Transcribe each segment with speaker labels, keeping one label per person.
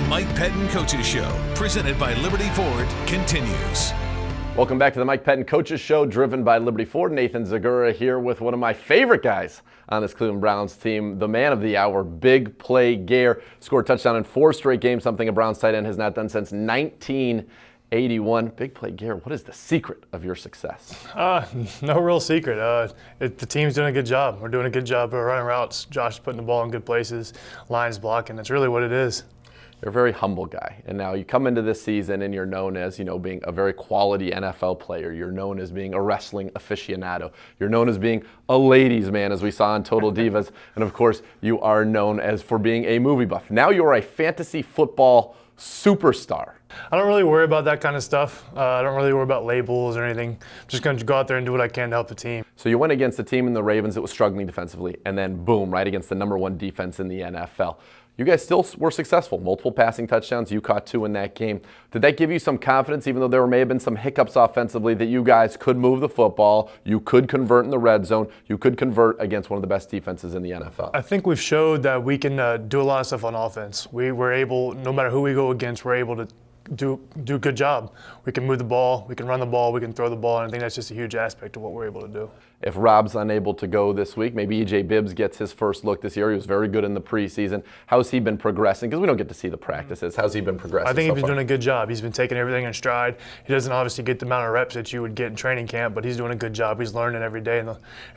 Speaker 1: Mike Pettine Coaches Show, presented by Liberty Ford, continues.
Speaker 2: Welcome back to the Mike Pettine Coaches Show, driven by Liberty Ford. Nathan Zegura here with one of my favorite guys on this Cleveland Browns team, the man of the hour, Big Play Gare. Scored a touchdown in 4 straight games, something a Browns tight end has not done since 1981. Big Play Gare, what is the secret of your success?
Speaker 3: No real secret. The team's doing a good job. We're doing a good job of running routes. Josh is putting the ball in good places, lines blocking. That's really what it is.
Speaker 2: You're a very humble guy, and now you come into this season and you're known as, being a very quality NFL player. You're known as being a wrestling aficionado. You're known as being a ladies' man, as we saw in Total Divas, and of course, you are known as for being a movie buff. Now you're a fantasy football superstar.
Speaker 3: I don't really worry about that kind of stuff. I don't really worry about labels or anything. I'm just going to go out there and do what I can to help the team.
Speaker 2: So you went against a team in the Ravens that was struggling defensively, and then boom, right against the #1 defense in the NFL. You guys still were successful. Multiple passing touchdowns. You caught 2 in that game. Did that give you some confidence, even though there may have been some hiccups offensively, that you guys could move the football, you could convert in the red zone, you could convert against one of the best defenses in the NFL?
Speaker 3: I think we've showed that we can do a lot of stuff on offense. We're able, no matter who we go against, we're able to do a good job. We can move the ball, we can run the ball, we can throw the ball, and I think that's just a huge aspect of what we're able to do.
Speaker 2: If Rob's unable to go this week, maybe E.J. Bibbs gets his first look this year. He was very good in the preseason. How's he been progressing? Because we don't get to see the practices. How's he been progressing?
Speaker 3: I think
Speaker 2: so
Speaker 3: he's
Speaker 2: far?
Speaker 3: doing a good job. He's been taking everything in stride. He doesn't obviously get the amount of reps that you would get in training camp, but he's doing a good job. He's learning every day in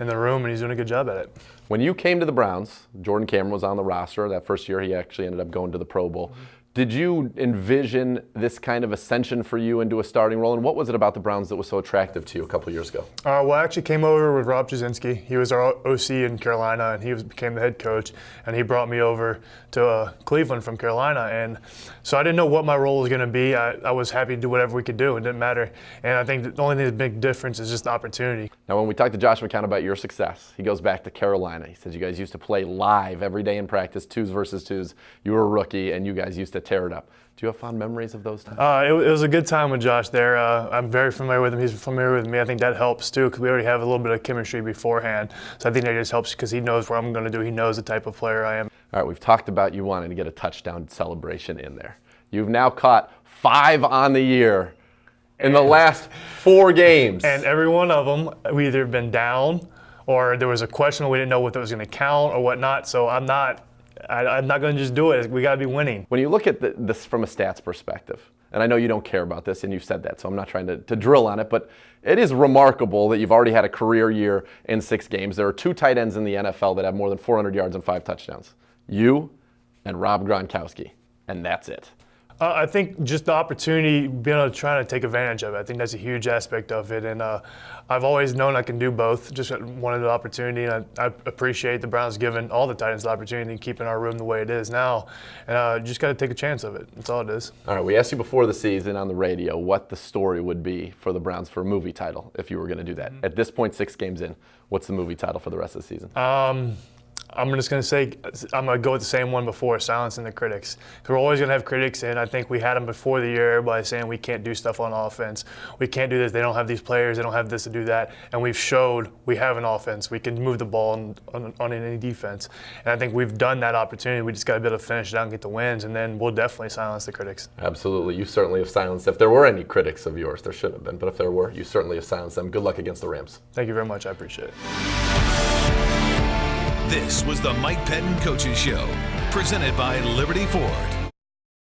Speaker 3: the room, and he's doing a good job at it.
Speaker 2: When you came to the Browns, Jordan Cameron was on the roster. That first year, he actually ended up going to the Pro Bowl. Did you envision this kind of ascension for you into a starting role? And what was it about the Browns that was so attractive to you a couple years ago?
Speaker 3: Well, I actually came over with Rob Jasinski. He was our OC in Carolina, and he became the head coach. And he brought me over to Cleveland from Carolina. And so I didn't know what my role was going to be. I was happy to do whatever we could do. It didn't matter. And I think the only thing that's a big difference is just the opportunity.
Speaker 2: Now, when we talked to Josh McCown about your success, he goes back to Carolina. He says you guys used to play live every day in practice, 2s versus 2s. You were a rookie, and you guys used to tear it up. Do you have fond memories of those times?
Speaker 3: It was a good time with Josh there. I'm very familiar with him. He's familiar with me. I think that helps too, because we already have a little bit of chemistry beforehand. So I think that just helps because he knows what I'm going to do. He knows the type of player I am.
Speaker 2: All right, we've talked about you wanting to get a touchdown celebration in there. You've now caught 5 on the year in the last 4 games.
Speaker 3: And every one of them, we either been down or there was a question we didn't know what that was going to count or whatnot. So I'm not going to just do it. We got to be winning.
Speaker 2: When you look at this from a stats perspective, and I know you don't care about this, and you've said that, so I'm not trying to drill on it, but it is remarkable that you've already had a career year in 6 games. There are 2 tight ends in the NFL that have more than 400 yards and 5 touchdowns. You and Rob Gronkowski, and that's it.
Speaker 3: I think just the opportunity, being able to try to take advantage of it. I think that's a huge aspect of it. And I've always known I can do both. Just wanted the opportunity. And I appreciate the Browns giving all the Titans the opportunity, keeping our room the way it is now. And just got to take a chance of it. That's all it is.
Speaker 2: All right, we asked you before the season on the radio what the story would be for the Browns for a movie title if you were going to do that. At this point, 6 games in, what's the movie title for the rest of the season?
Speaker 3: I'm just going to say, I'm going to go with the same one before, silencing the critics. Because we're always going to have critics, and I think we had them before the year, everybody saying we can't do stuff on offense. We can't do this. They don't have these players. They don't have this to do that. And we've showed we have an offense. We can move the ball on any defense. And I think we've done that opportunity. We just got to be able to finish it out and get the wins, and then we'll definitely silence the critics.
Speaker 2: Absolutely. You certainly have silenced. If there were any critics of yours, there shouldn't have been, but if there were, you certainly have silenced them. Good luck against the Rams.
Speaker 3: Thank you very much. I appreciate it.
Speaker 1: This was the Mike Pettine Coaches Show, presented by Liberty Ford.